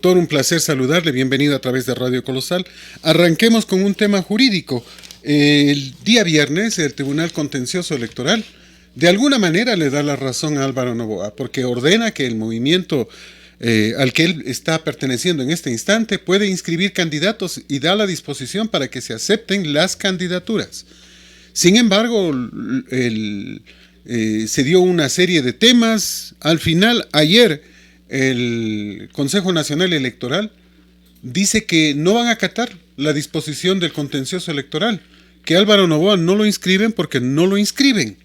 Todo un placer saludarle, bienvenido a través de Radio Colosal. Arranquemos con un tema jurídico. El día viernes el Tribunal Contencioso Electoral de alguna manera le da la razón a Álvaro Noboa, porque ordena que el movimiento al que él está perteneciendo en este instante puede inscribir candidatos y da la disposición para que se acepten las candidaturas. Sin embargo, se dio una serie de temas. Al final, ayer, el Consejo Nacional Electoral dice que no van a acatar la disposición del contencioso electoral, que Álvaro Noboa no lo inscriben porque no lo inscriben,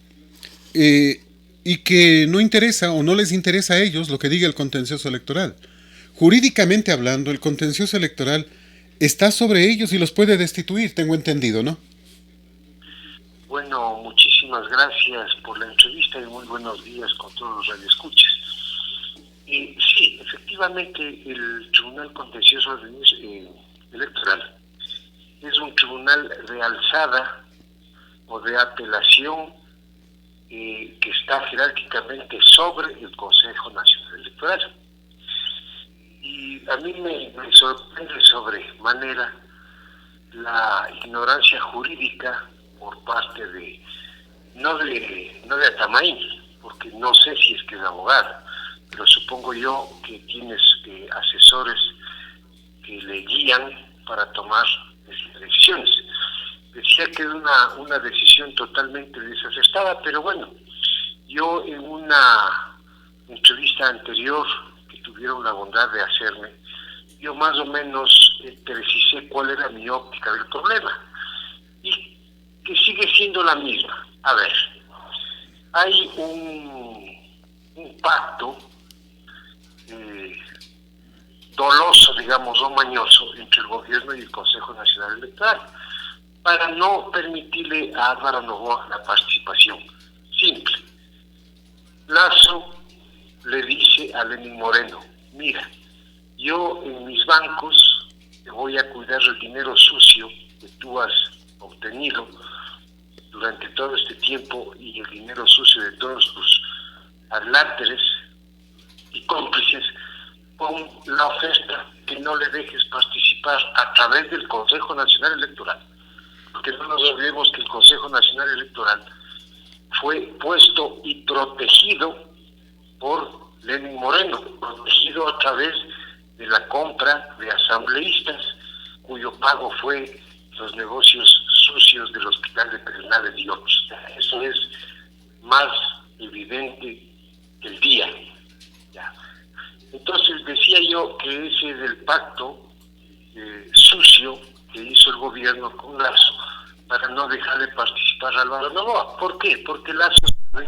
y que no interesa o no les interesa a ellos lo que diga el contencioso electoral. Jurídicamente hablando, el contencioso electoral está sobre ellos y los puede destituir, tengo entendido, ¿no? Bueno, muchísimas gracias por la entrevista y muy buenos días con todos los radioescuchas. Sí, efectivamente, el Tribunal Contencioso Electoral es un tribunal de alzada o de apelación que está jerárquicamente sobre el Consejo Nacional Electoral. Y a mí me sorprende sobremanera la ignorancia jurídica por parte no de Atamaín, porque no sé si es que es abogado, pero supongo yo que tienes asesores que le guían para tomar esas decisiones. Decía que es una decisión totalmente desacertada, pero bueno, yo en una entrevista anterior que tuvieron la bondad de hacerme, yo más o menos precisé cuál era mi óptica del problema, y que sigue siendo la misma. A ver, hay un pacto doloso, digamos, o mañoso entre el gobierno y el Consejo Nacional Electoral para no permitirle a Álvaro Noboa la participación. Simple. Lazo le dice a Lenín Moreno: mira, yo en mis bancos te voy a cuidar el dinero sucio que tú has obtenido durante todo este tiempo y el dinero sucio de todos tus adláteres y cómplices, con la oferta que no le dejes participar a través del Consejo Nacional Electoral. Porque no nos olvidemos que el Consejo Nacional Electoral fue puesto y protegido por Lenín Moreno, protegido a través de la compra de asambleístas, cuyo pago fue los negocios sucios del Hospital de Pedernales y otros. Eso es más evidente que el día. Ya. Entonces decía yo que ese es el pacto sucio que hizo el gobierno con Lazo para no dejarle participar a Álvaro Noboa. ¿Por qué? Porque Lazo sabe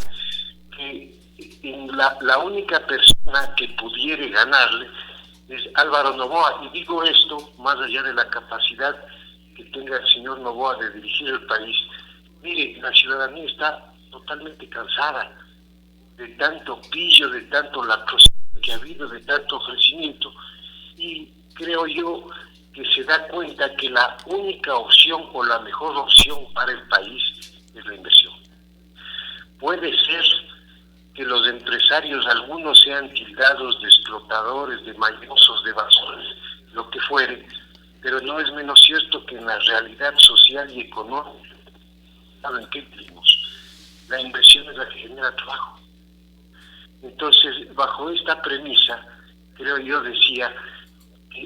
que la única persona que pudiera ganarle es Álvaro Noboa, y digo esto más allá de la capacidad que tenga el señor Noboa de dirigir el país. Mire, la ciudadanía está totalmente cansada de tanto pillo, de tanto lacrosidad que ha habido, de tanto ofrecimiento, y creo yo que se da cuenta que la única opción o la mejor opción para el país es la inversión. Puede ser que los empresarios, algunos sean tildados de explotadores, de mañosos, de evasores, lo que fuere, pero no es menos cierto que en la realidad social y económica, ¿saben qué vivimos? La inversión es la que genera trabajo. Entonces, bajo esta premisa, creo yo decía,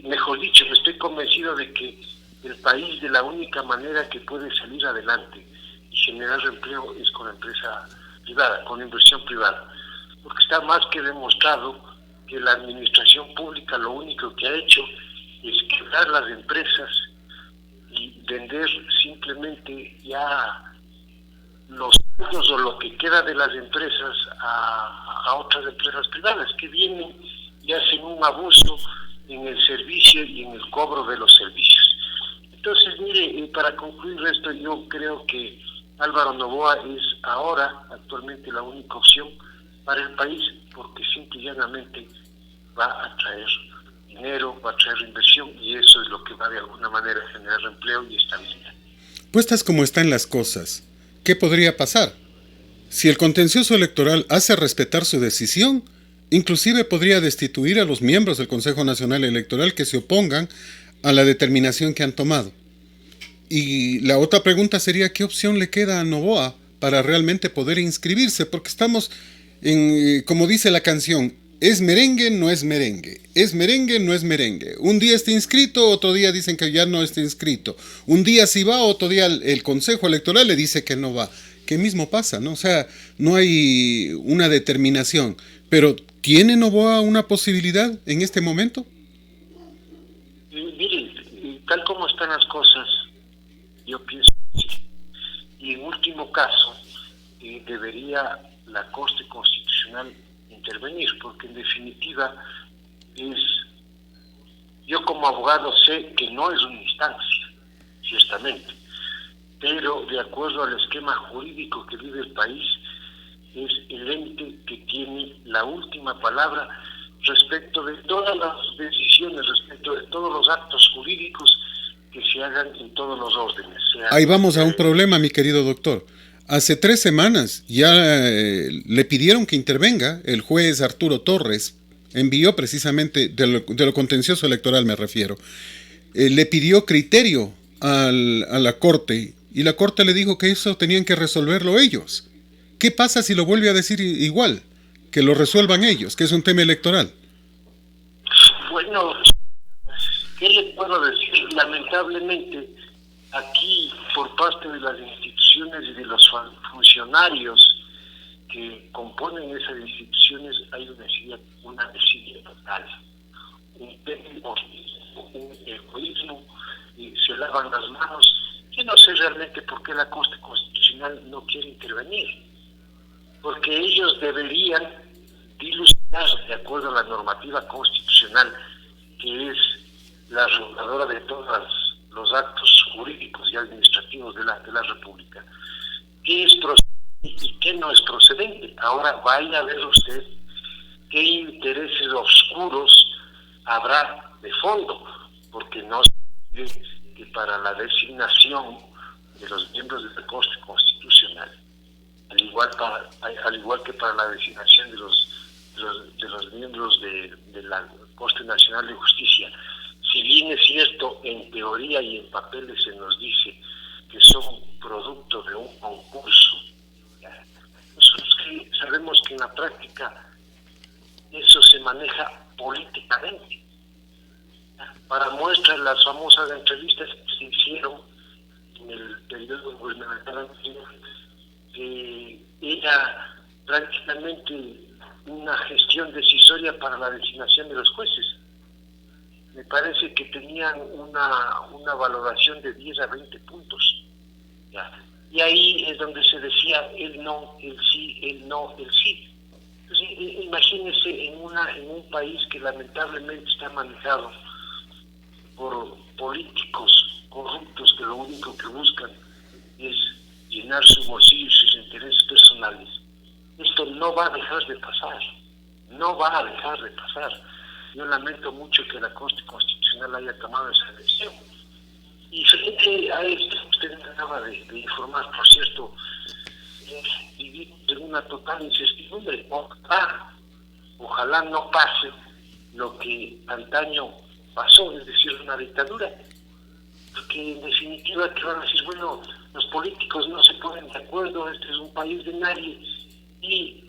mejor dicho, estoy convencido de que el país, de la única manera que puede salir adelante y generar empleo, es con la empresa privada, con inversión privada, porque está más que demostrado que la administración pública lo único que ha hecho es quebrar las empresas y vender simplemente ya los años o lo que queda de las empresas a otras empresas privadas que vienen y hacen un abuso en el servicio y en el cobro de los servicios. Entonces, mire, para concluir esto, yo creo que Álvaro Noboa es ahora, actualmente, la única opción para el país, porque simple y llanamente va a traer dinero, va a traer inversión, y eso es lo que va de alguna manera a generar empleo y estabilidad. Puestas como están las cosas, ¿qué podría pasar? Si el contencioso electoral hace respetar su decisión, Inclusive podría destituir a los miembros del Consejo Nacional Electoral que se opongan a la determinación que han tomado. Y la otra pregunta sería, ¿qué opción le queda a Noboa para realmente poder inscribirse? Porque estamos en, como dice la canción, es merengue, no es merengue. Es merengue, no es merengue. Un día está inscrito, otro día dicen que ya no está inscrito. Un día sí va, otro día el Consejo Electoral le dice que no va. ¿Qué mismo pasa, no? O sea, no hay una determinación. Pero, ¿tiene Noboa una posibilidad en este momento? Mire, tal como están las cosas, yo pienso que sí. Y en último caso, debería la Corte Constitucional intervenir, porque en definitiva yo como abogado sé que no es una instancia, ciertamente, pero de acuerdo al esquema jurídico que vive el país, es el ente que tiene la última palabra respecto de todas las decisiones, respecto de todos los actos jurídicos que se hagan en todos los órdenes. Ahí vamos a un problema, mi querido doctor. Hace 3 semanas ya le pidieron que intervenga. El juez Arturo Torres envió precisamente, de lo contencioso electoral me refiero, le pidió criterio a la Corte, y la Corte le dijo que eso tenían que resolverlo ellos. ¿Qué pasa si lo vuelve a decir igual? Que lo resuelvan ellos, que es un tema electoral. Bueno, ¿qué le puedo decir? Lamentablemente, aquí, por parte de las instituciones y de los funcionarios que componen esas instituciones, hay una desidia total, un egoísmo, y se lavan las manos. Yo no sé realmente por qué la Corte Constitucional no quiere intervenir, porque ellos deberían dilucidar, de acuerdo a la normativa constitucional, que es la reguladora de todos los actos jurídicos y administrativos de la República, qué es procedente y qué no es procedente. Ahora vaya a ver usted qué intereses oscuros habrá de fondo, porque no se dice que para la designación de los miembros de la Corte Constitucional, al igual que para la designación de los miembros de la Corte Nacional de Justicia, si bien es cierto, en teoría y en papeles se nos dice que son producto de un concurso, nosotros sabemos que en la práctica eso se maneja políticamente. Para muestra, las famosas entrevistas que se hicieron en el periodo gubernamental anterior, que era prácticamente una gestión decisoria para la designación de los jueces. Me parece que tenían una valoración de 10 a 20 puntos. ¿Ya? Y ahí es donde se decía el no, el sí, el no, el sí. Entonces, imagínense en un país que lamentablemente está manejado por políticos corruptos que lo único que buscan es llenar su bolsillo y sus intereses personales. Esto no va a dejar de pasar, no va a dejar de pasar. Yo lamento mucho que la Corte Constitucional haya tomado esa decisión. Y frente a esto, usted me acaba de informar, por cierto, vivimos en una total incertidumbre. Ojalá no pase lo que antaño pasó, es decir, una dictadura. Porque en definitiva que van a decir, bueno, los políticos no se ponen de acuerdo, este es un país de nadie, y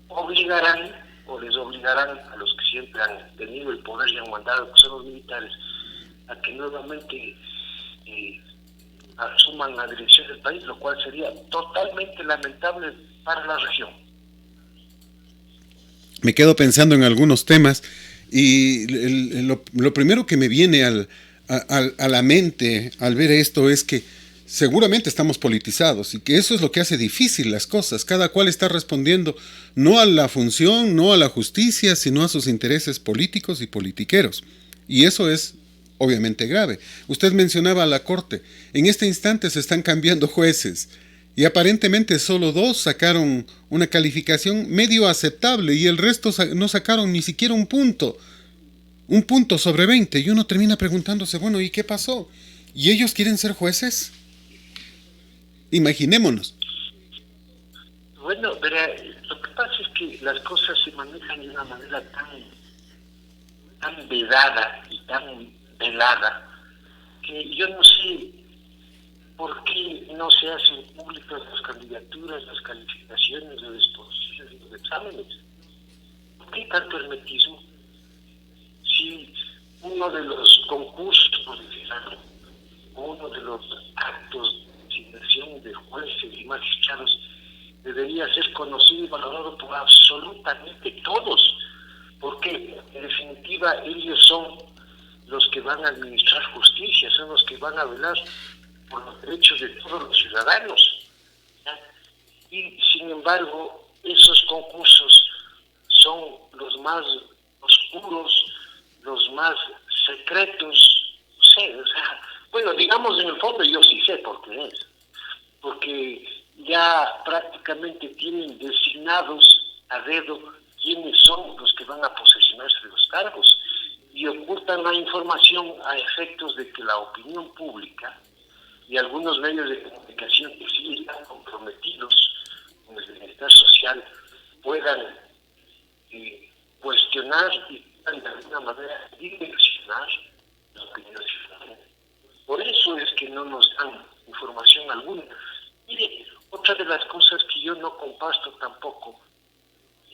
obligarán o les obligarán a los que siempre han tenido el poder y han mandado, que son los militares, a que nuevamente asuman la dirección del país, lo cual sería totalmente lamentable para la región. Me quedo pensando en algunos temas y lo primero que me viene a la mente al ver esto es que seguramente estamos politizados y que eso es lo que hace difícil las cosas. Cada cual está respondiendo no a la función, no a la justicia, sino a sus intereses políticos y politiqueros. Y eso es obviamente grave. Usted mencionaba a la Corte. En este instante se están cambiando jueces y aparentemente solo 2 sacaron una calificación medio aceptable y el resto no sacaron ni siquiera un punto sobre 20. Y uno termina preguntándose, bueno, ¿y qué pasó? ¿Y ellos quieren ser jueces? Imaginémonos. Bueno, verá, lo que pasa es que las cosas se manejan de una manera tan vedada y tan velada que yo no sé por qué no se hacen públicas las candidaturas, las calificaciones, las exposiciones y los exámenes. ¿Por qué tanto hermetismo? Si uno de los concursos, por decirlo, uno de los actos de designación de jueces y magistrados debería ser conocido y valorado por absolutamente todos, porque en definitiva ellos son los que van a administrar justicia, son los que van a velar por los derechos de todos los ciudadanos, ¿ya? Y sin embargo esos concursos son los más oscuros, los más secretos, no sé, o sea, bueno, digamos en el fondo yo sí sé por qué es, porque ya prácticamente tienen designados a dedo quiénes son los que van a posesionarse de los cargos y ocultan la información a efectos de que la opinión pública y algunos medios de comunicación que sí están comprometidos con el bienestar social puedan cuestionar y puedan de alguna manera direccionar la opinión ciudadana. Por eso es que no nos dan información alguna. Mire, otra de las cosas que yo no comparto tampoco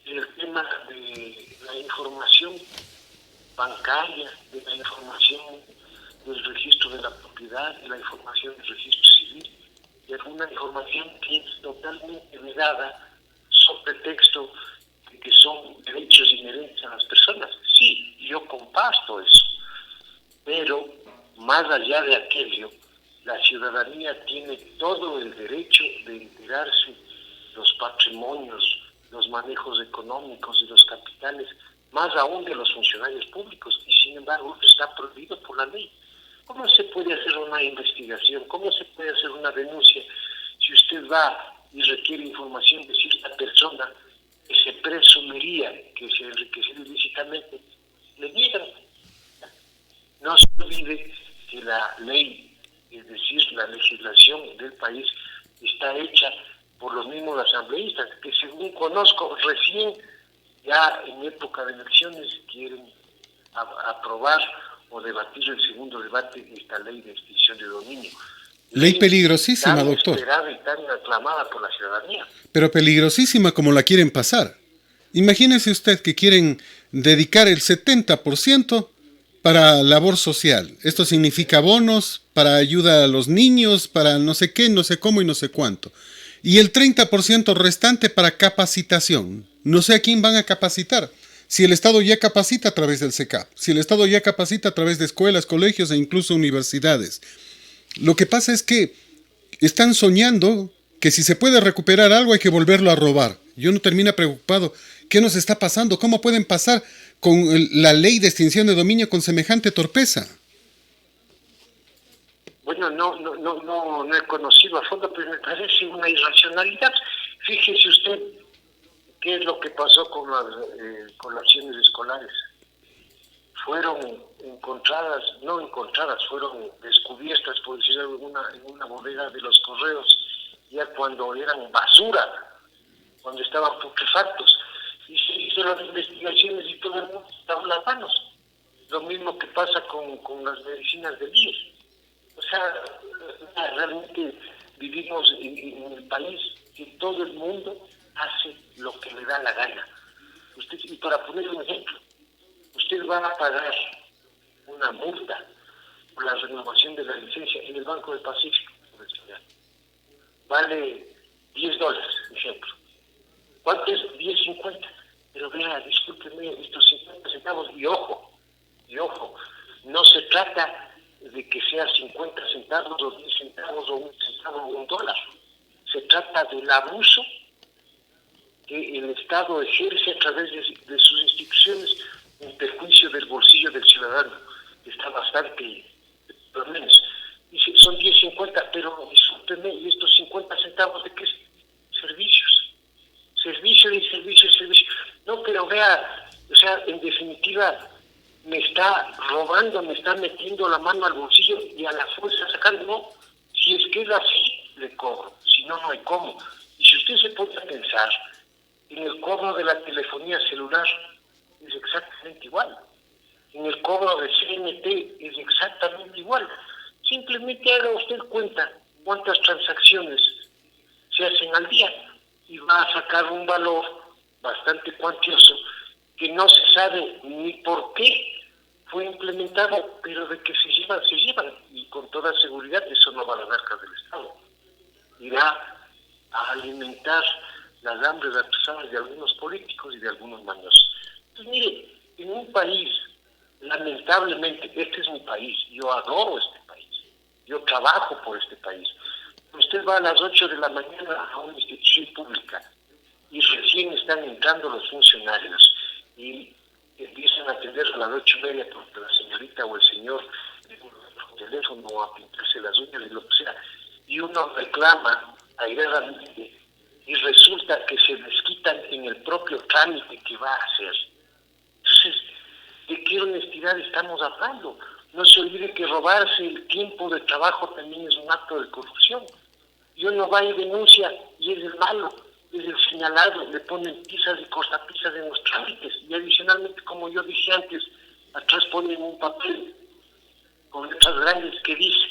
es el tema de la información bancaria, de la información del registro de la propiedad, de la información del registro civil, y alguna información que es totalmente vedada sobre pretexto de que son derechos inherentes a las personas. Sí, yo comparto eso, pero más allá de aquello, la ciudadanía tiene todo el derecho de enterarse los patrimonios, los manejos económicos y los capitales, más aún de los funcionarios públicos, y sin embargo está prohibido por la ley. ¿Cómo se puede hacer una investigación? ¿Cómo se puede hacer una denuncia si usted va y requiere información de cierta persona que se presumiría que se enriqueció ilícitamente? Le niegan. No se olvide que la ley, es decir, la legislación del país, está hecha por los mismos asambleístas, que según conozco recién, ya en época de elecciones, quieren aprobar o debatir el segundo debate de esta ley de extinción de dominio. Ley peligrosísima, doctor. Tan esperada y tan aclamada por la ciudadanía. Pero peligrosísima como la quieren pasar. Imagínese usted que quieren dedicar el 70% para labor social. Esto significa bonos para ayuda a los niños, para no sé qué, no sé cómo y no sé cuánto. Y el 30% restante para capacitación. No sé a quién van a capacitar. Si el Estado ya capacita a través del SECAP, si el Estado ya capacita a través de escuelas, colegios e incluso universidades. Lo que pasa es que están soñando que si se puede recuperar algo hay que volverlo a robar. Yo no termino preocupado. ¿Qué nos está pasando? ¿Cómo pueden pasar con la ley de extinción de dominio con semejante torpeza? Bueno, no he conocido a fondo, pero me parece una irracionalidad. Fíjese usted qué es lo que pasó con las colaciones escolares. Fueron fueron descubiertas, por decirlo en una bodega de los correos, ya cuando eran basura, cuando estaban putrefactos. Y se hizo las investigaciones y todo el mundo estaba en las manos. Lo mismo que pasa con las medicinas del IES. O sea, realmente vivimos en el país que todo el mundo hace lo que le da la gana. Y para poner un ejemplo, usted va a pagar una multa por la renovación de la licencia en el Banco del Pacífico. Vale $10, ejemplo. ¿Cuánto es? 10.50. Pero vea, discúlpeme, estos 50 centavos, y ojo, no se trata de que sea 50 centavos o 10 centavos o un centavo o $1. Se trata del abuso que el Estado ejerce a través de sus instituciones en perjuicio del bolsillo del ciudadano, que está bastante, por lo menos. Dice, son 10.50, pero discúlpeme, ¿y estos 50 centavos de qué? Servicios. Servicio. No, pero vea, o sea, en definitiva, me está robando, me está metiendo la mano al bolsillo y a la fuerza sacando. No, si es que es así, le cobro. Si no, no hay cómo. Y si usted se pone a pensar, en el cobro de la telefonía celular es exactamente igual. En el cobro de CNT es exactamente igual. Simplemente haga usted cuenta cuántas transacciones se hacen al día y va a sacar un valor bastante cuantioso que no se sabe ni por qué fue implementado, pero de que se llevan, y con toda seguridad eso no va a las arcas del Estado. Irá a alimentar las hambres atrasadas de algunos políticos y de algunos mañosos. Entonces, mire, en un país, lamentablemente, este es mi país, yo adoro este país, yo trabajo por este país. Usted va a las 8 de la mañana a una institución pública y recién están entrando los funcionarios y empiezan a atender a las 8:30 porque la señorita o el señor por teléfono a pintarse las uñas y lo que sea, y uno reclama airadamente y resulta que se desquitan en el propio trámite que va a hacer. Entonces, ¿de qué honestidad estamos hablando? No se olvide que robarse el tiempo de trabajo también es un acto de corrupción. Y uno va y denuncia y es el malo, es el señalado, le ponen pisas y cortapisas en los trámites. Y adicionalmente, como yo dije antes, atrás ponen un papel con letras grandes que dice: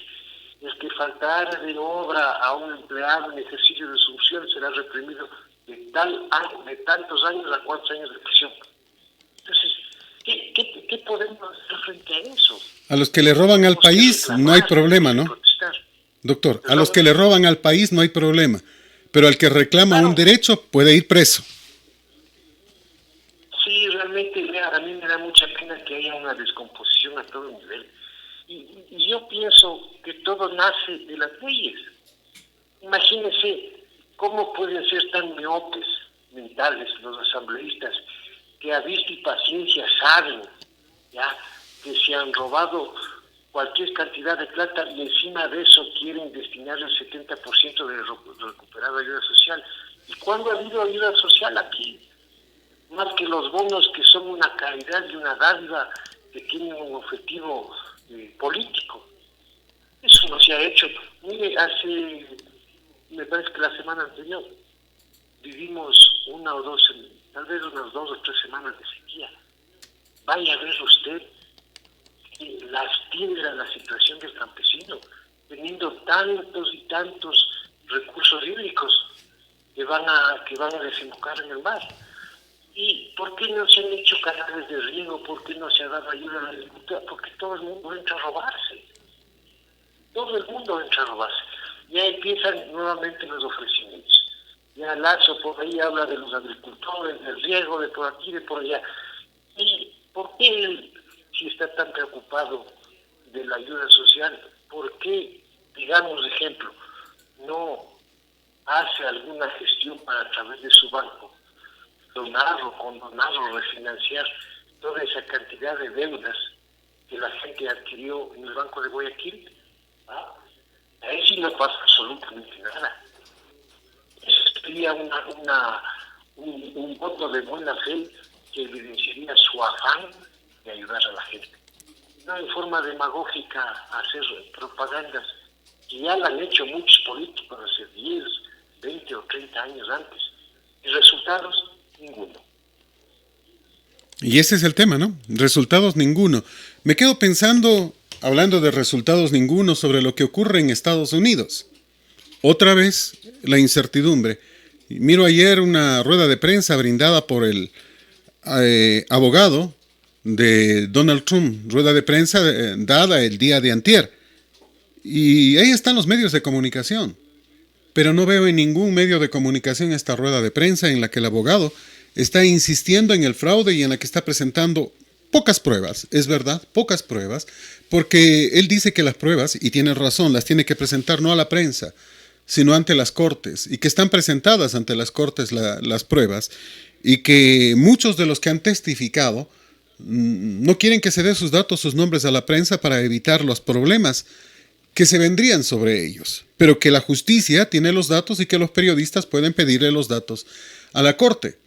el que faltara de obra a un empleado en ejercicio de su función será reprimido de tantos años a cuántos años de prisión. Entonces, ¿qué podemos hacer frente a eso? A los que le roban al país no hay problema, ¿no? Doctor, a los que le roban al país no hay problema, pero al que reclama un derecho puede ir preso. Sí, realmente a mí me da mucha pena que haya una descomposición a todo nivel. Y yo pienso que todo nace de las leyes. Imagínense cómo pueden ser tan miopes mentales los asambleístas que a vista y paciencia saben ya que se han robado cualquier cantidad de plata y encima de eso quieren destinar el 70% de recuperada ayuda social. ¿Y cuándo ha habido ayuda social aquí? Más que los bonos, que son una caridad y una dádiva que tienen un objetivo político. Eso no se ha hecho. Mire, me parece que la semana anterior vivimos tal vez unas 2 o 3 semanas de sequía. Vaya a ver usted lastima la situación del campesino, teniendo tantos y tantos recursos hídricos que van a desembocar en el mar. ¿Y por qué no se han hecho canales de riego? ¿Por qué no se ha dado ayuda a la agricultura? Porque todo el mundo entra a robarse. Todo el mundo entra a robarse. Ya empiezan nuevamente los ofrecimientos. Ya Lazo por ahí habla de los agricultores, del riego, de por aquí, de por allá. ¿Y por qué él, si está tan preocupado de la ayuda social, por qué, digamos, ejemplo, no hace alguna gestión para, a través de su banco, condonarlo, refinanciar toda esa cantidad de deudas que la gente adquirió en el Banco de Guayaquil? Ahí sí no pasa absolutamente nada. Eso sería un voto de buena fe que evidenciaría su afán de ayudar a la gente. No en forma demagógica hacer propagandas que ya la han hecho muchos políticos hace 10, 20 o 30 años antes. Y resultados, ninguno. Y ese es el tema, ¿no? Resultados, ninguno. Me quedo pensando, hablando de resultados, ninguno, sobre lo que ocurre en Estados Unidos. Otra vez, la incertidumbre. Miro ayer una rueda de prensa brindada por el abogado de Donald Trump, rueda de prensa dada el día de antier. Y ahí están los medios de comunicación. Pero no veo en ningún medio de comunicación esta rueda de prensa en la que el abogado está insistiendo en el fraude y en la que está presentando pocas pruebas, es verdad, pocas pruebas, porque él dice que las pruebas, y tiene razón, las tiene que presentar no a la prensa, sino ante las cortes, y que están presentadas ante las cortes las pruebas, y que muchos de los que han testificado no quieren que se dé sus datos, sus nombres a la prensa para evitar los problemas que se vendrían sobre ellos, pero que la justicia tiene los datos y que los periodistas pueden pedirle los datos a la corte.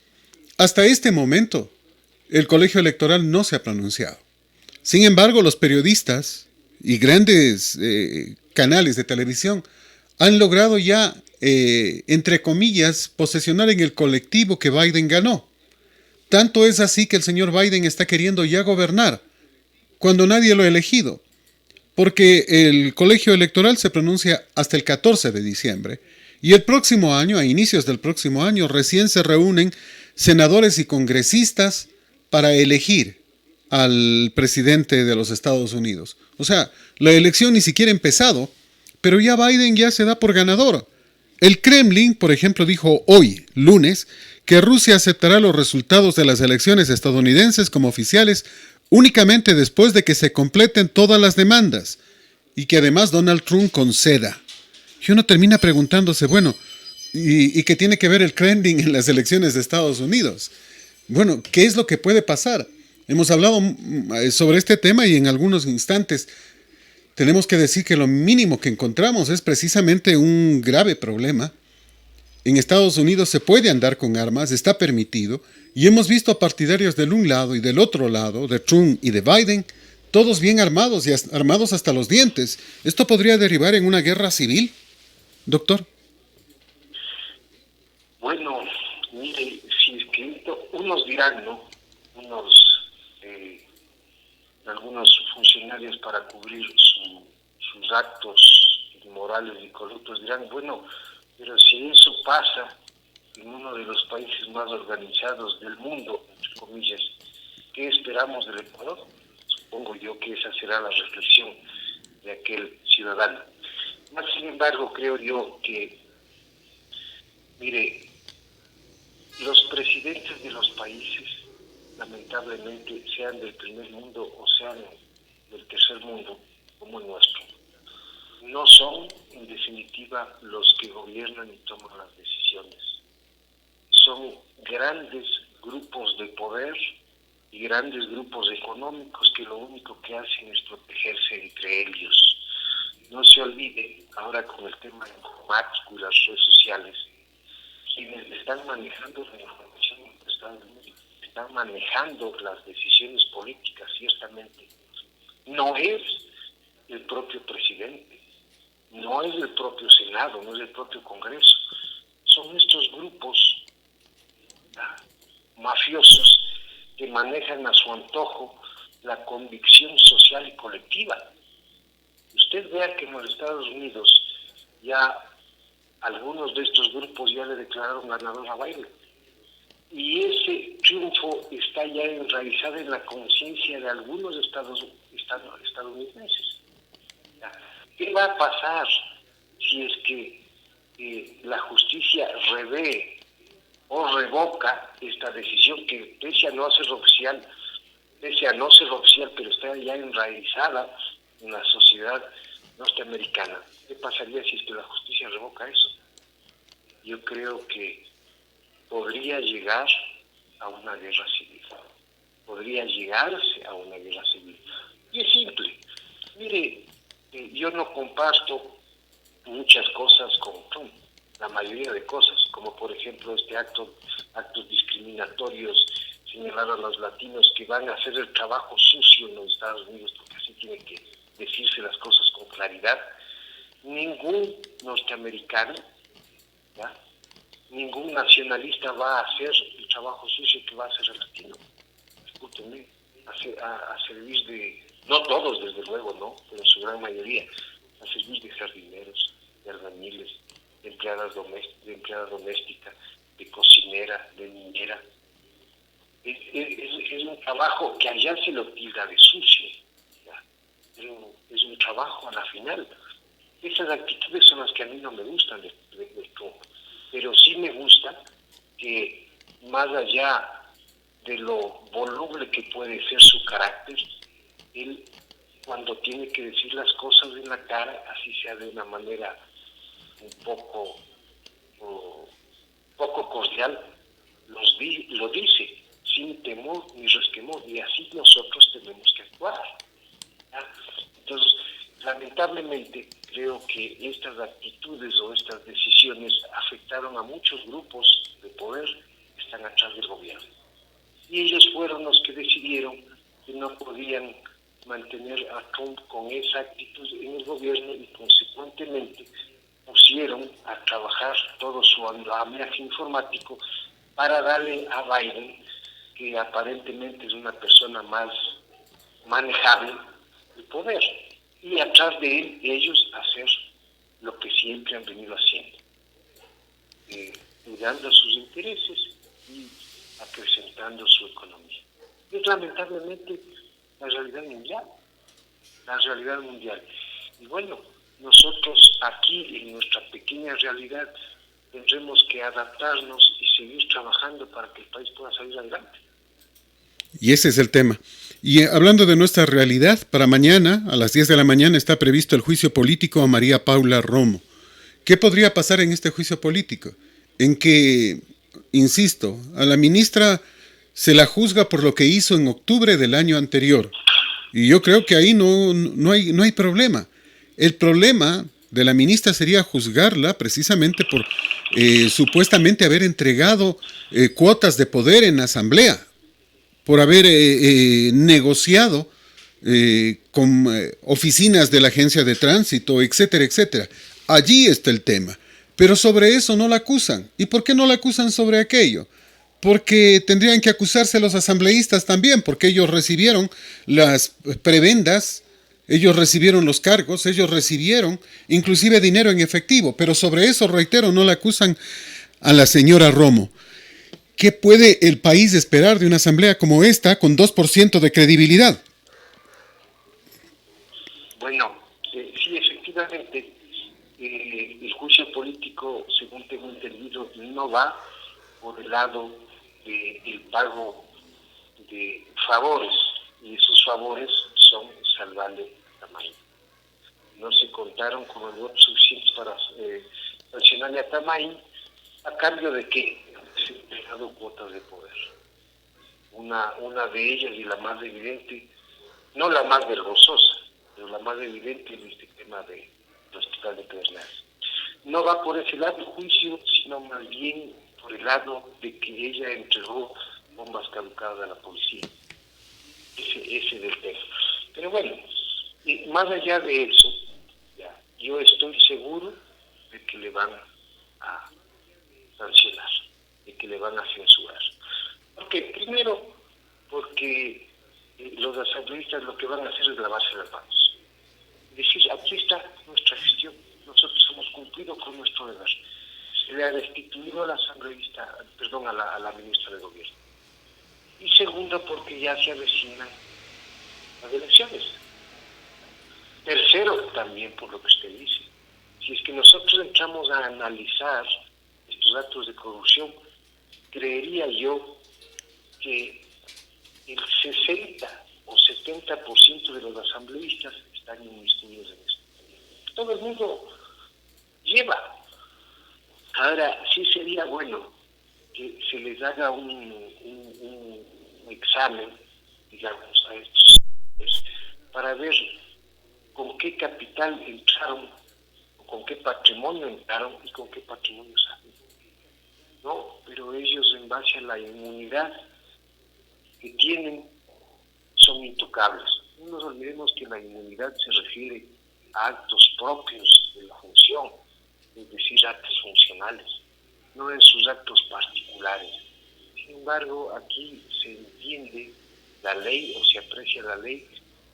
Hasta este momento, el colegio electoral no se ha pronunciado. Sin embargo, los periodistas y grandes canales de televisión han logrado ya entre comillas, posesionar en el colectivo que Biden ganó. Tanto es así que el señor Biden está queriendo ya gobernar, cuando nadie lo ha elegido, porque el colegio electoral se pronuncia hasta el 14 de diciembre, y el próximo año, a inicios del próximo año, recién se reúnen senadores y congresistas para elegir al presidente de los Estados Unidos. O sea, la elección ni siquiera ha empezado, pero ya Biden ya se da por ganador. El Kremlin, por ejemplo, dijo hoy, lunes, que Rusia aceptará los resultados de las elecciones estadounidenses como oficiales únicamente después de que se completen todas las demandas y que además Donald Trump conceda. Y uno termina preguntándose, bueno, ¿y qué tiene que ver el Kremlin en las elecciones de Estados Unidos? Bueno, ¿qué es lo que puede pasar? Hemos hablado sobre este tema y en algunos instantes tenemos que decir que lo mínimo que encontramos es precisamente un grave problema. En Estados Unidos se puede andar con armas, está permitido, y hemos visto a partidarios del un lado y del otro lado, de Trump y de Biden, todos bien armados y armados hasta los dientes. ¿Esto podría derivar en una guerra civil, doctor? Bueno, mire, si es que unos dirán, ¿no? Algunos funcionarios para cubrir sus actos inmorales y corruptos dirán, bueno, pero si eso pasa en uno de los países más organizados del mundo, entre comillas, ¿qué esperamos del Ecuador? Supongo yo que esa será la reflexión de aquel ciudadano. Más sin embargo, creo yo que, mire, los presidentes de los países, lamentablemente, sean del primer mundo o sean del tercer mundo, como el nuestro, no son, en definitiva, los que gobiernan y toman las decisiones. Son grandes grupos de poder y grandes grupos económicos que lo único que hacen es protegerse entre ellos. No se olvide, ahora con el tema informático y las redes sociales, quienes están manejando la información están manejando las decisiones políticas, ciertamente. No es el propio presidente, no es el propio Senado, no es el propio Congreso. Son estos grupos mafiosos que manejan a su antojo la convicción social y colectiva. Usted vea que en los Estados Unidos ya algunos de estos grupos ya le declararon ganador a Biden. Y ese triunfo está ya enraizado en la conciencia de algunos estadounidenses. ¿Qué va a pasar si es que la justicia revé o revoca esta decisión que pese a no ser oficial, pero está ya enraizada en la sociedad norteamericana? ¿Qué pasaría si es que la justicia revoca eso? Yo creo que podría llegar a una guerra civil. Podría llegarse a una guerra civil. Y es simple. Mire, yo no comparto muchas cosas con Trump, la mayoría de cosas, como por ejemplo actos discriminatorios, señalar a los latinos que van a hacer el trabajo sucio en los Estados Unidos, porque así tienen que decirse las cosas con claridad. Ningún norteamericano, ¿ya?, ningún nacionalista va a hacer el trabajo sucio que va a hacer el latino. Escúchenme, a servir de, no todos desde luego, no, pero su gran mayoría, a servir de jardineros, de albañiles, de empleada doméstica, de cocinera, de niñera. Es un trabajo que allá se lo tilda de sucio, ¿ya?, pero es un trabajo a la final. Esas actitudes son las que a mí no me gustan de Trump. Pero sí me gusta que, más allá de lo voluble que puede ser su carácter, él, cuando tiene que decir las cosas en la cara, así sea de una manera un poco cordial, lo dice, sin temor ni resquemor, y así nosotros tenemos que actuar, ¿ya? Entonces, lamentablemente, creo que estas actitudes o estas decisiones afectaron a muchos grupos de poder que están atrás del gobierno. Y ellos fueron los que decidieron que no podían mantener a Trump con esa actitud en el gobierno y consecuentemente pusieron a trabajar todo su andamiaje informático para darle a Biden, que aparentemente es una persona más manejable, el poder. Y atrás de él, ellos hacer lo que siempre han venido haciendo, cuidando sus intereses y acrecentando su economía. Es lamentablemente la realidad mundial. Y bueno, nosotros aquí en nuestra pequeña realidad tendremos que adaptarnos y seguir trabajando para que el país pueda salir adelante. Y ese es el tema. Y hablando de nuestra realidad, para mañana, a las 10 de la mañana, está previsto el juicio político a María Paula Romo. ¿Qué podría pasar en este juicio político? En que, insisto, a la ministra se la juzga por lo que hizo en octubre del año anterior. Y yo creo que ahí no hay problema. El problema de la ministra sería juzgarla precisamente por supuestamente haber entregado cuotas de poder en la asamblea, por haber negociado con oficinas de la agencia de tránsito, etcétera, etcétera. Allí está el tema. Pero sobre eso no la acusan. ¿Y por qué no la acusan sobre aquello? Porque tendrían que acusarse los asambleístas también, porque ellos recibieron las prebendas, ellos recibieron los cargos, ellos recibieron inclusive dinero en efectivo. Pero sobre eso, reitero, no la acusan a la señora Romo. ¿Qué puede el país esperar de una asamblea como esta con 2% de credibilidad? Bueno, sí, efectivamente, el juicio político, según tengo entendido, no va por el lado del pago de favores, y esos favores son salvarle Tamayo. No se contaron con los votos suficientes para sancionarle a Tamayo, a cambio de que se han entregado cuotas de poder. Una de ellas, y la más evidente, no la más vergonzosa, pero la más evidente en este tema del hospital de Pedernales. No va por ese lado el juicio, sino más bien por el lado de que ella entregó bombas caducadas a la policía. Ese del tema. Pero bueno, más allá de eso, yo estoy seguro de que le van a sancionar, de que le van a censurar. Primero, porque los asambleístas lo que van a hacer es lavarse las manos. Decir, aquí está nuestra gestión, nosotros hemos cumplido con nuestro deber. Se le ha destituido a la asambleísta, a la ministra de Gobierno. Y segundo, porque ya se avecinan las elecciones. Tercero, también por lo que usted dice. Si es que nosotros entramos a analizar estos actos de corrupción, creería yo que el 60 o 70% de los asambleístas están inmiscuidos en esto. Todo el mundo lleva. Ahora, sí sería bueno que se les haga un examen, digamos, a estos para ver con qué capital entraron, con qué patrimonio entraron y con qué patrimonio salen. No, pero ellos, en base a la inmunidad que tienen, son intocables. No nos olvidemos que la inmunidad se refiere a actos propios de la función, es decir, actos funcionales, no en sus actos particulares. Sin embargo, aquí se entiende la ley o se aprecia la ley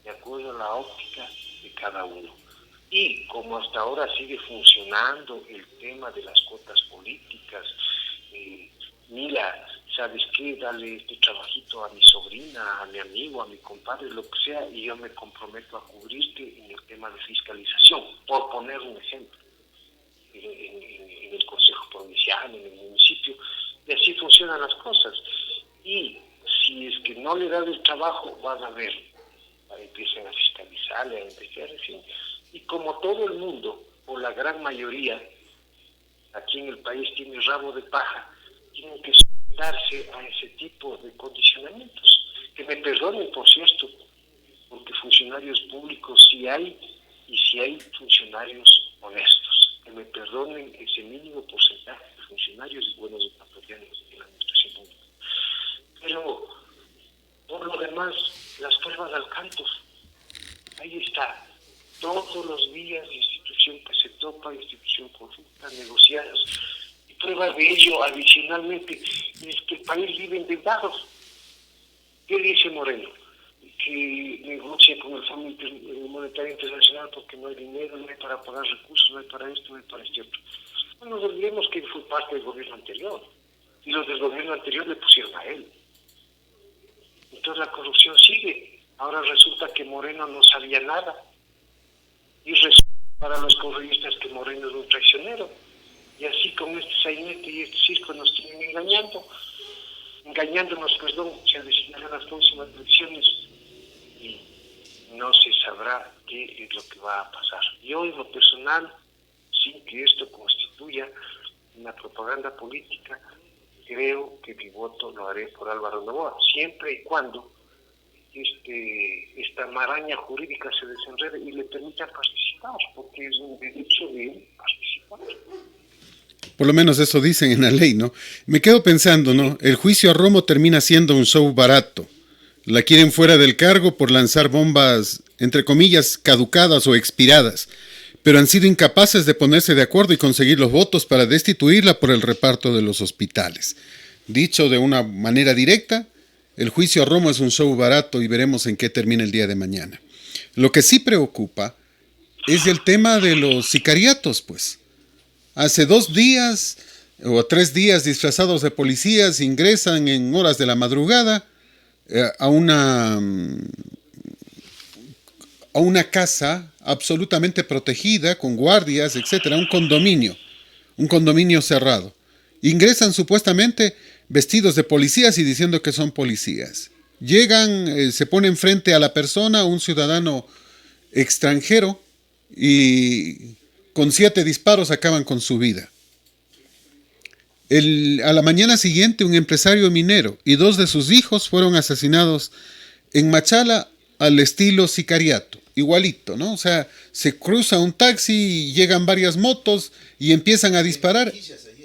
de acuerdo a la óptica de cada uno. Y como hasta ahora sigue funcionando el tema de las cuotas políticas, mira, ¿sabes qué? Dale este trabajito a mi sobrina, a mi amigo, a mi compadre, lo que sea, y yo me comprometo a cubrirte en el tema de fiscalización, por poner un ejemplo, en el Consejo Provincial, en el municipio, y así funcionan las cosas. Y si es que no le das el trabajo, vas a ver, empiezan a fiscalizarle, a investigar, en fin. Y como todo el mundo, o la gran mayoría, aquí en el país tiene rabo de paja, tienen que darse a ese tipo de condicionamientos. Que me perdonen, por cierto, porque funcionarios públicos sí hay, y sí hay funcionarios honestos. Que me perdonen ese mínimo porcentaje de funcionarios y buenos ecuatorianos en la administración pública. Pero, por lo demás, las pruebas al canto. Ahí está. Todos los días instituciones institución que se topa, institución corrupta, negociados. Y prueba de ello, adicionalmente, es que el país vive endeudados. ¿Qué dice Moreno? Que negocia con el Fondo Monetario Internacional porque no hay dinero, no hay para pagar recursos, no hay para esto, no hay para este otro. No nos olvidemos que fue parte del gobierno anterior, y los del gobierno anterior le pusieron a él. Entonces la corrupción sigue. Ahora resulta que Moreno no sabía nada. Y resulta para los correístas que Moreno es un traicionero. Y así con este sainete y este circo nos tienen engañándonos, se designarán las próximas elecciones y no se sabrá qué es lo que va a pasar. Yo en lo personal, sin que esto constituya una propaganda política, creo que mi voto lo haré por Álvaro Noboa, siempre y cuando esta maraña jurídica se desenrede y le permitan participar, porque es un derecho de él participar. Por lo menos eso dicen en la ley, ¿no? Me quedo pensando, ¿no? El juicio a Romo termina siendo un show barato. La quieren fuera del cargo por lanzar bombas, entre comillas, caducadas o expiradas, pero han sido incapaces de ponerse de acuerdo y conseguir los votos para destituirla por el reparto de los hospitales. Dicho de una manera directa, el juicio a Romo es un show barato y veremos en qué termina el día de mañana. Lo que sí preocupa es el tema de los sicariatos, pues. Hace 2 días o 3 días disfrazados de policías ingresan en horas de la madrugada a una casa absolutamente protegida, con guardias, etcétera, un condominio cerrado. Ingresan supuestamente vestidos de policías y diciendo que son policías. Llegan, se ponen frente a la persona, un ciudadano extranjero, y con 7 disparos acaban con su vida. A la mañana siguiente, un empresario minero y 2 de sus hijos fueron asesinados en Machala al estilo sicariato, igualito, ¿no? O sea, se cruza un taxi y llegan varias motos y empiezan a disparar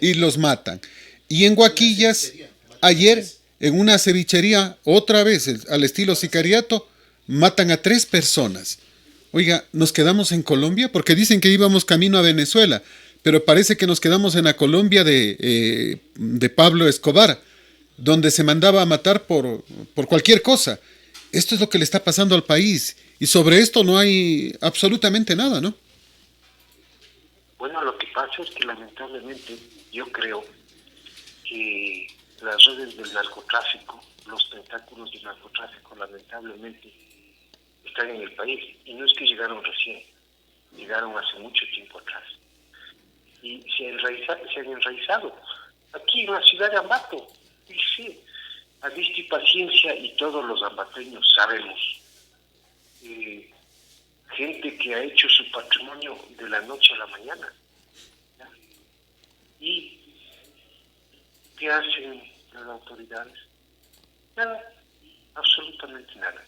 y los matan. Y en Huaquillas, ayer, en una cevichería, otra vez al estilo sicariato, matan a 3 personas. Oiga, ¿nos quedamos en Colombia? Porque dicen que íbamos camino a Venezuela, pero parece que nos quedamos en la Colombia de Pablo Escobar, donde se mandaba a matar por cualquier cosa. Esto es lo que le está pasando al país, y sobre esto no hay absolutamente nada, ¿no? Bueno, lo que pasa es que lamentablemente yo creo que las redes del narcotráfico, los tentáculos del narcotráfico, lamentablemente están en el país, y no es que llegaron recién, llegaron hace mucho tiempo atrás y se han enraizado aquí en la ciudad de Ambato. Y sí, a vista y paciencia, y todos los ambateños sabemos, gente que ha hecho su patrimonio de la noche a la mañana, ¿ya? ¿Y qué hacen las autoridades? Nada, absolutamente nada.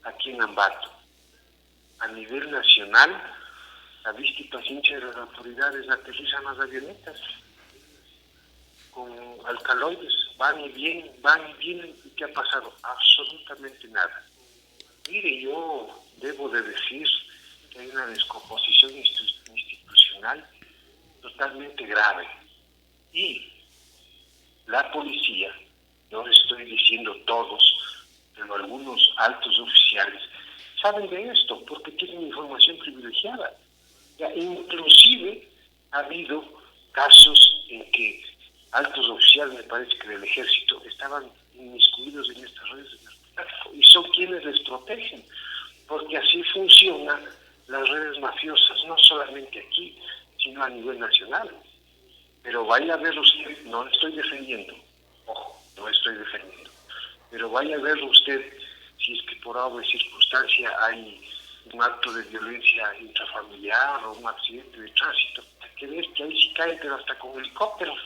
Aquí en Ambato, a nivel nacional, a vista y paciencia de las autoridades, aterrizan las avionetas con alcaloides, van y vienen, ¿y qué ha pasado? Absolutamente nada. Mire, yo debo de decir que hay una descomposición institucional totalmente grave, y la policía, no estoy diciendo todos, pero algunos altos oficiales saben de esto porque tienen información privilegiada. Ya, inclusive ha habido casos en que altos oficiales, me parece que del ejército, estaban inmiscuidos en estas redes de narcotráfico, y son quienes les protegen, porque así funcionan las redes mafiosas, no solamente aquí, sino a nivel nacional. Pero vaya a ver usted, no estoy defendiendo, ojo, no estoy defendiendo, pero vaya a ver usted si es que por alguna circunstancia hay un acto de violencia intrafamiliar o un accidente de tránsito, que ves que ahí sí caen, pero hasta con helicópteros.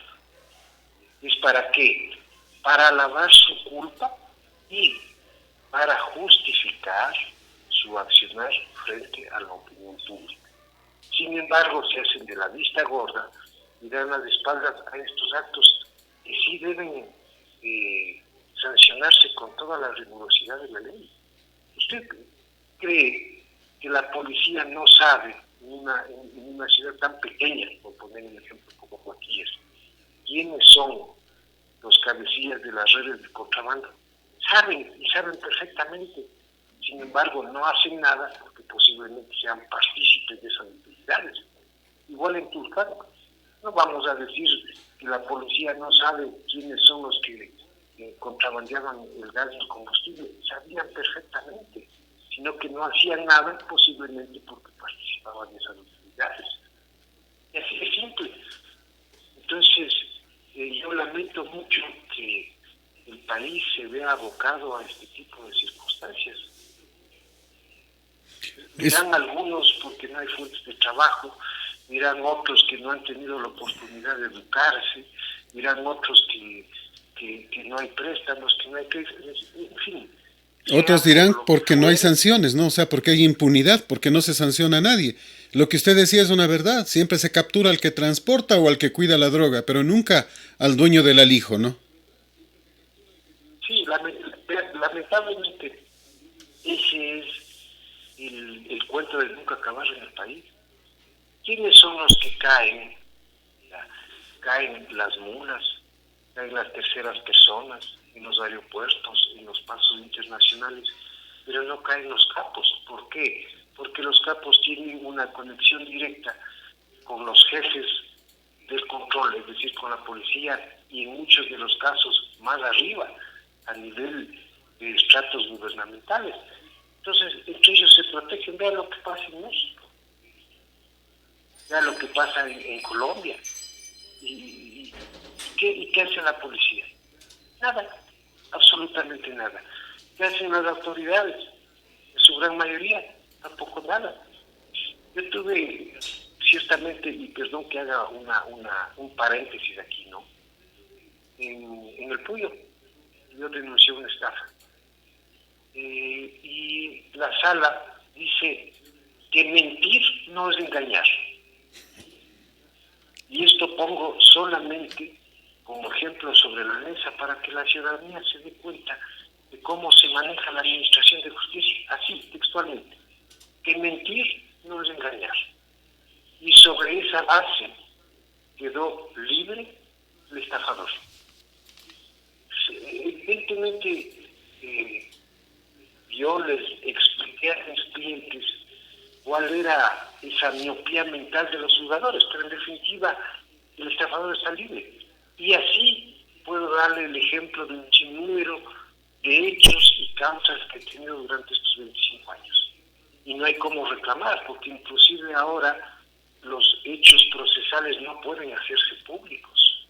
¿Es para qué? Para lavar su culpa y para justificar su accionar frente a la opinión pública. Sin embargo, se hacen de la vista gorda y dan las espaldas a estos actos que sí deben sancionarse con toda la rigurosidad de la ley. ¿Usted cree que la policía no sabe en una ciudad tan pequeña, por poner un ejemplo como Guaquillas, quiénes son los cabecillas de las redes de contrabando. Saben perfectamente. Sin embargo, no hacen nada porque posiblemente sean partícipes de esas actividades. Igual en Tulcán, no vamos a decir que la policía no sabe quiénes son los que contrabandeaban el gas y el combustible. Sabían perfectamente, sino que no hacían nada posiblemente porque participaban de esas actividades. Y así de simple. Entonces, yo lamento mucho que el país se vea abocado a este tipo de circunstancias. Dirán algunos porque no hay fuentes de trabajo, dirán otros que no han tenido la oportunidad de educarse, dirán otros que no hay préstamos, que no hay créditos, en fin. Otros dirán porque no hay sanciones, ¿no? O sea, porque hay impunidad, porque no se sanciona a nadie. Lo que usted decía es una verdad. Siempre se captura al que transporta o al que cuida la droga, pero nunca al dueño del alijo, ¿no? Sí, lamentablemente ese es el cuento de nunca acabar en el país. ¿Quiénes son los que caen? Caen las mulas, caen las terceras personas, en los aeropuertos, en los pasos internacionales, pero no caen los capos. ¿Por qué? Porque los capos tienen una conexión directa con los jefes del control, es decir, con la policía, y en muchos de los casos más arriba, a nivel de estratos gubernamentales. Entonces, entre ellos se protegen. Vean lo que pasa en México, vean lo que pasa en Colombia. ¿Y qué hace la policía? Nada, absolutamente nada. ¿Qué hacen las autoridades? En su gran mayoría, tampoco nada. Yo tuve, ciertamente, y perdón que haga un paréntesis aquí, ¿no? En el Puyo, yo denuncié una estafa. Y la sala dice que mentir no es engañar. Y esto pongo solamente como ejemplo sobre la mesa para que la ciudadanía se dé cuenta de cómo se maneja la administración de justicia, así textualmente, que mentir no es engañar. Y sobre esa base quedó libre el estafador. Evidentemente, yo les expliqué a mis clientes cuál era esa miopía mental de los jugadores, pero en definitiva el estafador está libre. Y así puedo darle el ejemplo de un sinnúmero de hechos y causas que he tenido durante estos 25 años. Y no hay cómo reclamar, porque inclusive ahora los hechos procesales no pueden hacerse públicos,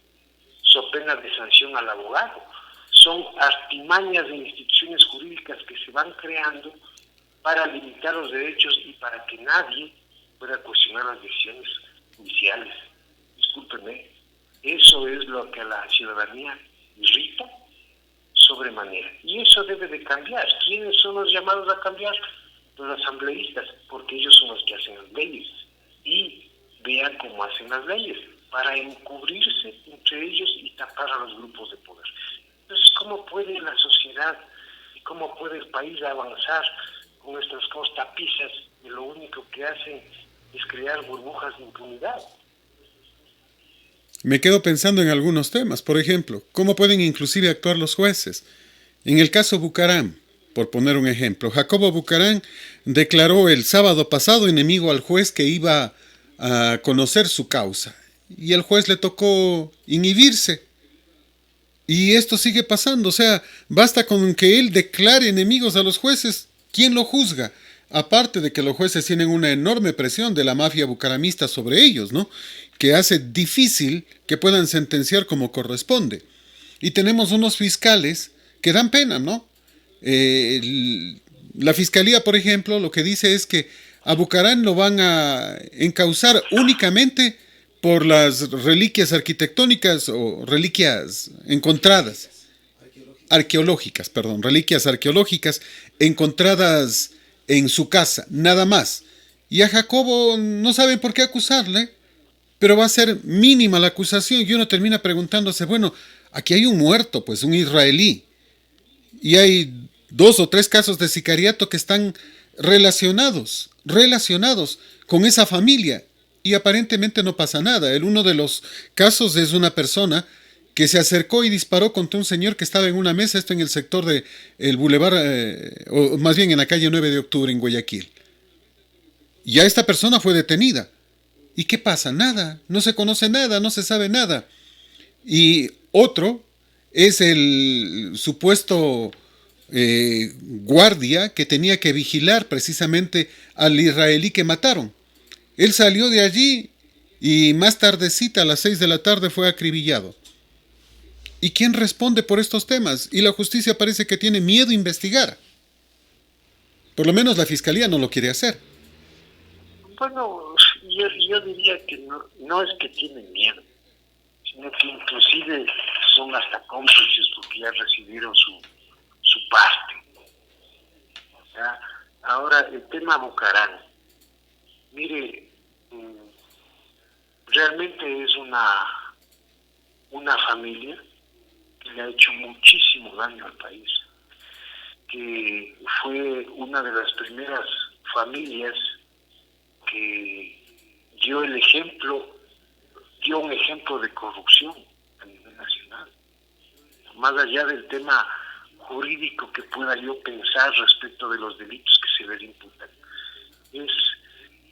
so pena de sanción al abogado. Son artimañas de instituciones jurídicas que se van creando para limitar los derechos y para que nadie pueda cuestionar las decisiones judiciales. Discúlpenme, eso es lo que a la ciudadanía irrita sobremanera. Y eso debe de cambiar. ¿Quiénes son los llamados a cambiar? Los asambleístas, porque ellos son los que hacen las leyes. Y vean cómo hacen las leyes, para encubrirse entre ellos y tapar a los grupos de poder. Entonces, ¿cómo puede la sociedad y cómo puede el país avanzar con estas cortapisas que lo único que hacen es crear burbujas de impunidad? Me quedo pensando en algunos temas. Por ejemplo, ¿cómo pueden inclusive actuar los jueces? En el caso Bucaram, por poner un ejemplo, Jacobo Bucaram declaró el sábado pasado enemigo al juez que iba a conocer su causa. Y al juez le tocó inhibirse. Y esto sigue pasando, o sea, basta con que él declare enemigos a los jueces. ¿Quién lo juzga? Aparte de que los jueces tienen una enorme presión de la mafia bucaramista sobre ellos, ¿no? Que hace difícil que puedan sentenciar como corresponde. Y tenemos unos fiscales que dan pena, ¿no? La fiscalía, por ejemplo, lo que dice es que a Bucaram lo van a encausar únicamente por las reliquias arquitectónicas o reliquias encontradas, reliquias arqueológicas encontradas en su casa, nada más. Y a Jacobo no saben por qué acusarle, pero va a ser mínima la acusación y uno termina preguntándose, bueno, aquí hay un muerto, pues un israelí, y hay 2 o 3 casos de sicariato que están relacionados con esa familia y aparentemente no pasa nada. Uno de los casos es una persona que se acercó y disparó contra un señor que estaba en una mesa, esto en el sector de el Boulevard, o más bien en la calle 9 de octubre en Guayaquil. Ya esta persona fue detenida. ¿Y qué pasa? Nada, no se conoce nada, no se sabe nada. Y otro es el supuesto guardia que tenía que vigilar precisamente al israelí que mataron. Él salió de allí y más tardecita, a las 6 de la tarde, fue acribillado. ¿Y quién responde por estos temas? Y la justicia parece que tiene miedo a investigar. Por lo menos la fiscalía no lo quiere hacer. Bueno, yo diría que no es que tienen miedo, sino que inclusive son hasta cómplices porque ya recibieron su parte. ¿Ya? Ahora, el tema Bucaram. Mire, realmente es una familia que le ha hecho muchísimo daño al país, que fue una de las primeras familias que dio un ejemplo de corrupción a nivel nacional. Más allá del tema jurídico que pueda yo pensar respecto de los delitos que se les imputan, es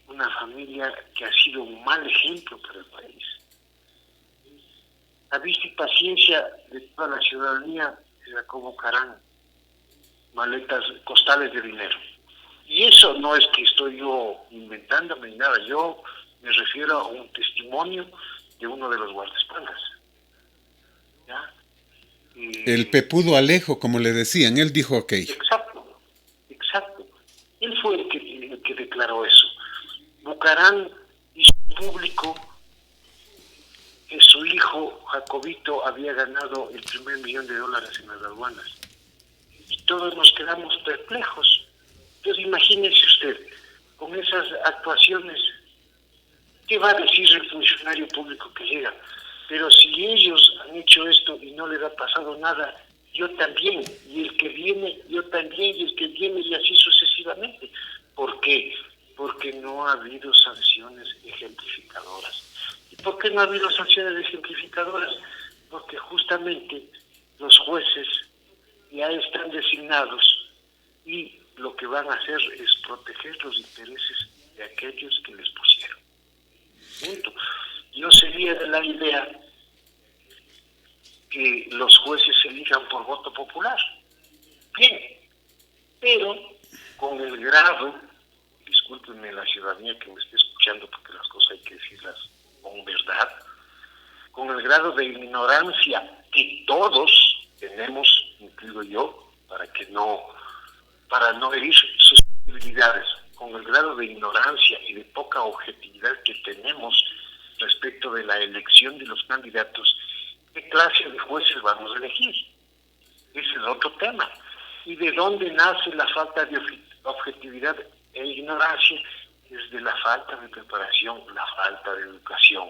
una familia que ha sido un mal ejemplo para el país. La vista y paciencia de toda la ciudadanía se la convocarán maletas, costales de dinero. Y eso no es que estoy yo inventándome ni nada, yo me refiero a un testimonio de uno de los guardaespaldas. ¿Ya? El Pepudo Alejo, como le decían, él dijo ok. Exacto. Él fue el que declaró eso. Bucaram hizo público que su hijo Jacobito había ganado el primer $1,000,000 en las aduanas. Y todos nos quedamos perplejos. Entonces imagínese usted, con esas actuaciones, ¿qué va a decir el funcionario público que llega? Pero si ellos han hecho esto y no les ha pasado nada, yo también, y el que viene, yo también, y el que viene, y así sucesivamente. ¿Por qué? Porque no ha habido sanciones ejemplificadoras. ¿Y por qué no ha habido sanciones ejemplificadoras? Porque justamente los jueces ya están designados y lo que van a hacer es proteger los intereses de aquellos que les pusieron. Punto. Yo sería de la idea que los jueces se elijan por voto popular. Bien, pero con el grado, discúlpenme la ciudadanía que me esté escuchando porque las cosas hay que decirlas con verdad, con el grado de ignorancia que todos tenemos, incluido yo, para no herir susceptibilidades, con el grado de ignorancia y de poca objetividad que tenemos respecto de la elección de los candidatos, ¿qué clase de jueces vamos a elegir? Ese es otro tema. ¿Y de dónde nace la falta de objetividad e ignorancia? Es de la falta de preparación, la falta de educación.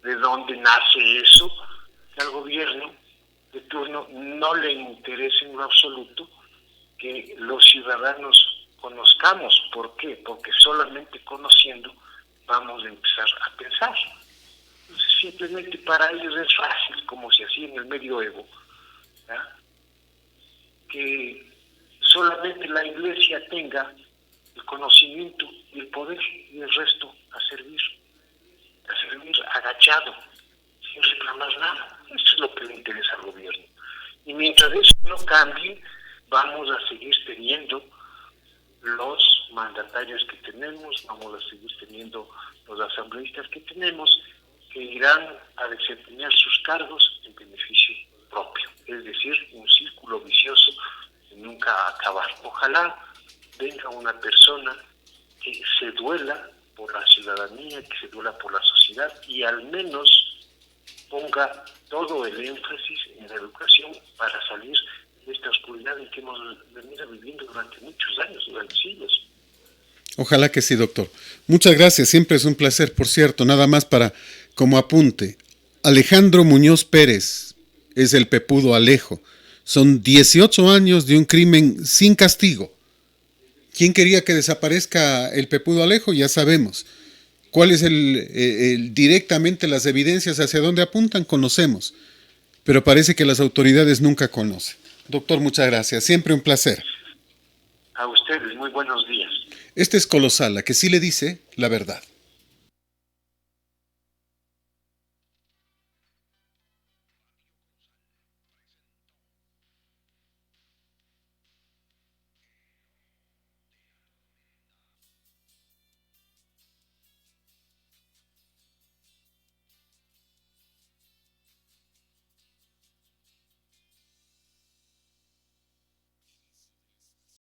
¿De dónde nace eso? Que al gobierno de turno no le interesa en lo absoluto que los ciudadanos conozcamos. ¿Por qué? Porque solamente conociendo vamos a empezar a pensar. Entonces, simplemente para ellos es fácil, como se hacía en el medioevo, ¿ya? Que solamente la iglesia tenga el conocimiento y el poder y el resto a servir agachado, sin reclamar nada. Eso es lo que le interesa al gobierno. Y mientras eso no cambie, vamos a seguir teniendo los mandatarios que tenemos, vamos a seguir teniendo los asambleístas que tenemos, que irán a desempeñar sus cargos en beneficio propio. Es decir, un círculo vicioso que nunca acabar. Ojalá venga una persona que se duela por la ciudadanía, que se duela por la sociedad y al menos ponga todo el énfasis en la educación para salir de esta oscuridad en que hemos venido viviendo durante muchos años, durante siglos. Ojalá que sí, doctor. Muchas gracias, siempre es un placer. Por cierto, nada más para como apunte, Alejandro Muñoz Pérez es el Pepudo Alejo. Son 18 años de un crimen sin castigo. ¿Quién quería que desaparezca el Pepudo Alejo? Ya sabemos. ¿Cuál es directamente las evidencias hacia dónde apuntan? Conocemos. Pero parece que las autoridades nunca conocen. Doctor, muchas gracias. Siempre un placer. A ustedes, muy buenos días. Este es Colosal, la que sí le dice la verdad.